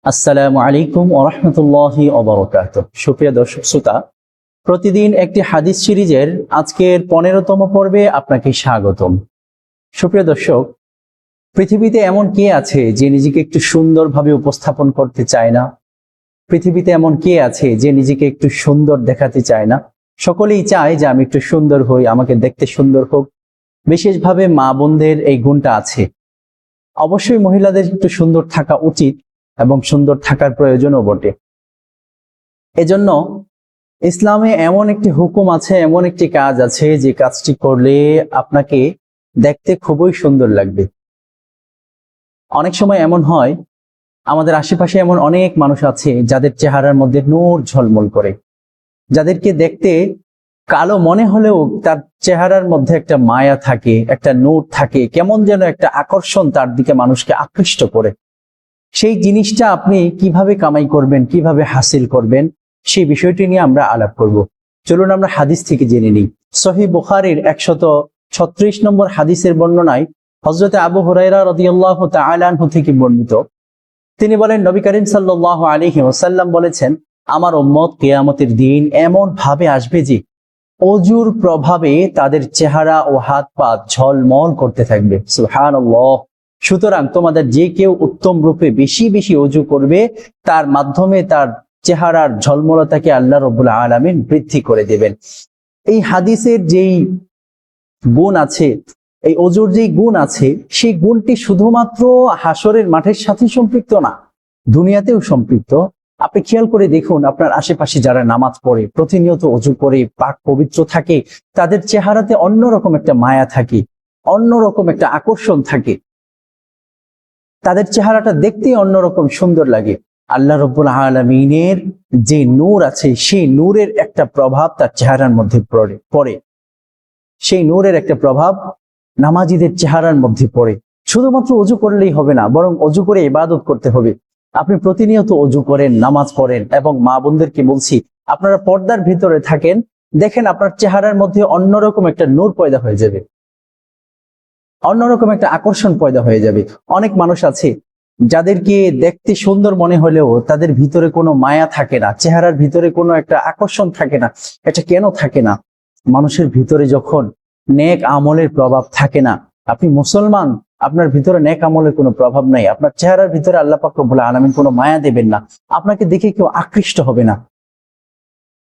আসসালামু আলাইকুম ওয়া রাহমাতুল্লাহি ওয়া বারাকাতুহু। সুপ্রিয় দর্শক শ্রোতা, প্রতিদিন একটি হাদিস সিরিজের আজকের 15তম পর্বে আপনাকে স্বাগতম। সুপ্রিয় দর্শক, পৃথিবীতে এমন কে আছে যে নিজেকে একটু সুন্দরভাবে উপস্থাপন করতে চায় না? পৃথিবীতে এমন কে আছে যে নিজেকে একটু সুন্দর দেখাতে চায় না? সকলেই চায় যে আমি একটু সুন্দর হই, আমাকে দেখতে সুন্দর হোক। বিশেষভাবে মা বোনদের এই গুণটা আছে। অবশ্যই মহিলাদের একটু সুন্দর থাকা উচিত এবং সুন্দর থাকার প্রয়োজনও বটে। এজন্য ইসলামে এমন একটি হুকুম আছে, এমন একটি কাজ আছে যে কাজটি করলে আপনাকে দেখতে খুবই সুন্দর লাগবে। অনেক সময় এমন হয়, আমাদের আশেপাশে এমন অনেক মানুষ আছে যাদের চেহারার মধ্যে নূর ঝলমল করে, যাদেরকে দেখতে কালো মনে হলেও তার চেহারার মধ্যে একটা মায়া থাকে, একটা নূর থাকে, কেমন যেন একটা আকর্ষণ তার দিকে মানুষকে আকৃষ্ট করে। সেই জিনিসটা আপনি কিভাবে কামাই করবেন, কিভাবে হাসিল করবেন, সেই বিষয়টি নিয়ে আমরা আলাপ করব। চলুন আমরা হাদিস থেকে জেনে নিই। সহিহ বুখারীর 136 নম্বর হাদিসের বর্ণনায় হযরত আবু হুরায়রা রাদিয়াল্লাহু তাআলা আনহু থেকে বর্ণিত, তিনি বলেন, নবী করিম সাল্লাল্লাহু আলাইহি ওয়াসাল্লাম বলেছেন, আমার উম্মত কিয়ামতের দিন এমন ভাবে আসবে যে অজুর প্রভাবে তাদের চেহারা ও হাত পা ঝলমল করতে থাকবে। সুবহানাল্লাহ। সুতরাং তোমাদের যে কেউ উত্তম রূপে বেশি বেশি অজু করবে, তার মাধ্যমে তার চেহারার ঝলমলতাকে আল্লাহ রাব্বুল আলামিন বৃদ্ধি করে দেবেন। এই হাদিসের যেই গুণ আছে, এই অজুর যেই গুণ আছে, সেই গুণটি শুধুমাত্র হাসরের মাঠের সাথে সম্পৃক্ত না, দুনিয়াতেও সম্পৃক্ত। আপনি খেয়াল করে দেখুন, আপনার আশেপাশে যারা নামাজ পড়ে, প্রতিনিয়ত অজু করে পাক পবিত্র থাকে, তাদের চেহারাতে অন্যরকম একটা মায়া থাকে, অন্যরকম একটা আকর্ষণ থাকে, তাদের চেহারাটা দেখতে অন্যরকম সুন্দর লাগে। আল্লাহ রাব্বুল আলামিনের যে নূর আছে, সেই নূরের একটা প্রভাব তার চেহারার মধ্যে পড়ে। সেই নূরের একটা প্রভাব নামাজীদের চেহারার মধ্যে পড়ে। শুধুমাত্র অজু করলেই হবে না, বরং অজু করে ইবাদত করতে হবে। আপনি প্রতিনিয়ত অজু করেন, নামাজ পড়েন, এবং মা বোনদেরকে বলছি, আপনারা পর্দার ভিতরে থাকেন, দেখেন আপনার চেহারার মধ্যে অন্যরকম একটা নূর পয়দা হয়ে যাবে, অন্যরকম একটা আকর্ষণ পয়দা হয়ে যাবে। অনেক মানুষ আছে যাদেরকে দেখতে সুন্দর মনে হলেও তাদের ভিতরে কোনো মায়া থাকে না, চেহারার ভিতরে কোনো একটা আকর্ষণ থাকে না। এটা কেন থাকে না? মানুষের ভিতরে যখন নেক আমলের প্রভাব থাকে না, আপনি মুসলমান, আপনার ভিতরে নেক আমলের কোনো প্রভাব নাই, আপনার চেহারার ভিতরে আল্লাহ পাক রব্বুল আলামিন কোনো মায়া দেবেন না, আপনাকে দেখে কেউ আকৃষ্ট হবে না।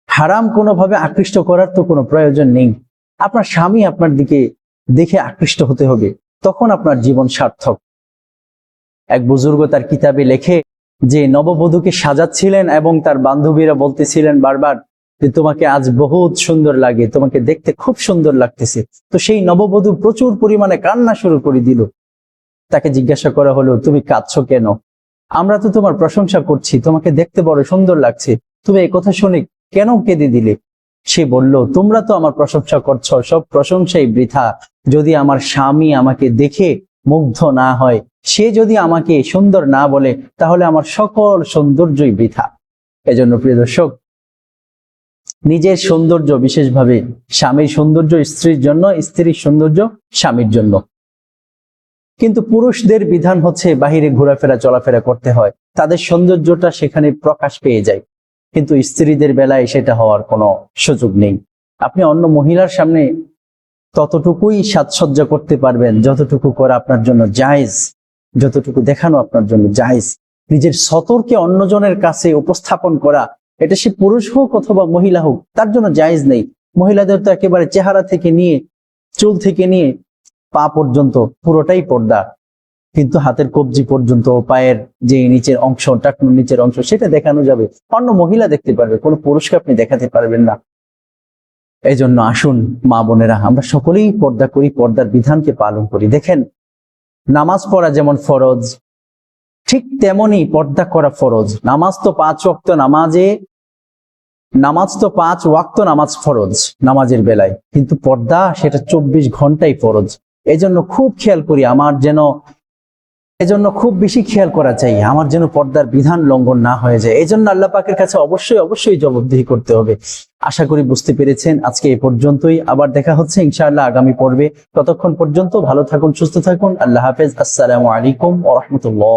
হারাম কোনোভাবে আকৃষ্ট করার তো কোনো প্রয়োজন নেই। আপনার স্বামী আপনার দিকে দেখে আকৃষ্ট হতে হবে, তখন আপনার জীবন সার্থক। এক বুজুর্গ তার কিতাবে লেখে যে নববধূকে সাজাচ্ছিলেন এবং তার বান্ধবীরা বলতেছিলেন বারবার যে তোমাকে আজ বহুত সুন্দর লাগে, তোমাকে দেখতে খুব সুন্দর লাগতেছে। তো সেই নববধূ প্রচুর পরিমাণে কান্না শুরু করে দিল। তাকে জিজ্ঞাসা করা হলো, তুমি কাঁদছো কেন? আমরা তো তোমার প্রশংসা করছি, তোমাকে দেখতে বড় সুন্দর লাগছে, তুমি এই কথা শুনে কেন কেঁদে দিলে? সে বলল, তোমরা তো আমার প্রশংসা করছো, সব প্রশংসাই বৃথা। যদি আমার স্বামী আমাকে দেখে মুগ্ধ না হয়, সে যদি আমাকে সুন্দর না বলে, তাহলে আমার সকল সৌন্দর্যই বৃথা। এজন্য প্রিয় দর্শক, নিজের সৌন্দর্য, বিশেষভাবে স্বামীর সৌন্দর্য স্ত্রীর জন্য, স্ত্রীর সৌন্দর্য স্বামীর জন্য। কিন্তু পুরুষদের বিধান হচ্ছে বাহিরে ঘোরাফেরা চলাফেরা করতে হয়, তাদের সৌন্দর্যটা সেখানে প্রকাশ পেয়ে যায়। কিন্তু স্ত্রীদের বেলায় সেটা হওয়ার কোনো সুযোগ নেই। আপনি অন্য মহিলার সামনে ততটুকুই সাজসজ্জা করতে পারবেন যতটুকু করা আপনার জন্য জায়েজ, যতটুকু দেখানো আপনার জন্য জায়েজ। নিজের সতরকে অন্যজনের কাছে উপস্থাপন করা, এটা সে পুরুষ হোক অথবা মহিলা হোক, তার জন্য জায়েজ নেই। মহিলাদের তো একেবারে চেহারা থেকে নিয়ে, চুল থেকে নিয়ে পা পর্যন্ত পুরোটাই পর্দা, কিন্তু হাতের কবজি পর্যন্ত, পায়ের যে নিচের অংশ, টাকনুর নিচের অংশ, সেটা দেখানো যাবে, অন্য মহিলা দেখতে পারবে, কোনো পুরুষকে আপনি দেখাতে পারবেন না। এই জন্য আসুন মা বোনেরা, আমরা সকলেই পর্দা করি, পর্দার বিধানকে পালন করি। দেখেন, নামাজ পড়া যেমন ফরজ, ঠিক তেমনি পর্দা করা ফরজ। নামাজ তো 5 ওয়াক্ত নামাজ ফরজ নামাজের বেলায়, কিন্তু পর্দা সেটা 24 ঘন্টাই ফরজ। এজন্য খুব খেয়াল করি, এজন্য খুব বেশি খেয়াল করা চাই, আমার যেন পর্দার বিধান লঙ্ঘন না হয়ে যায়। এজন্য আল্লাহ পাকের কাছে অবশ্যই জবাবদিহি করতে হবে। আশা করি বুঝতে পেরেছেন। আজকে এই পর্যন্তই, আবার দেখা হচ্ছে ইনশাআল্লাহ আগামী পর্বে। ততক্ষণ পর্যন্ত ভালো থাকুন, সুস্থ থাকুন। আল্লাহ হাফেজ। আসসালামু আলাইকুম ওয়া রাহমাতুল্লাহ।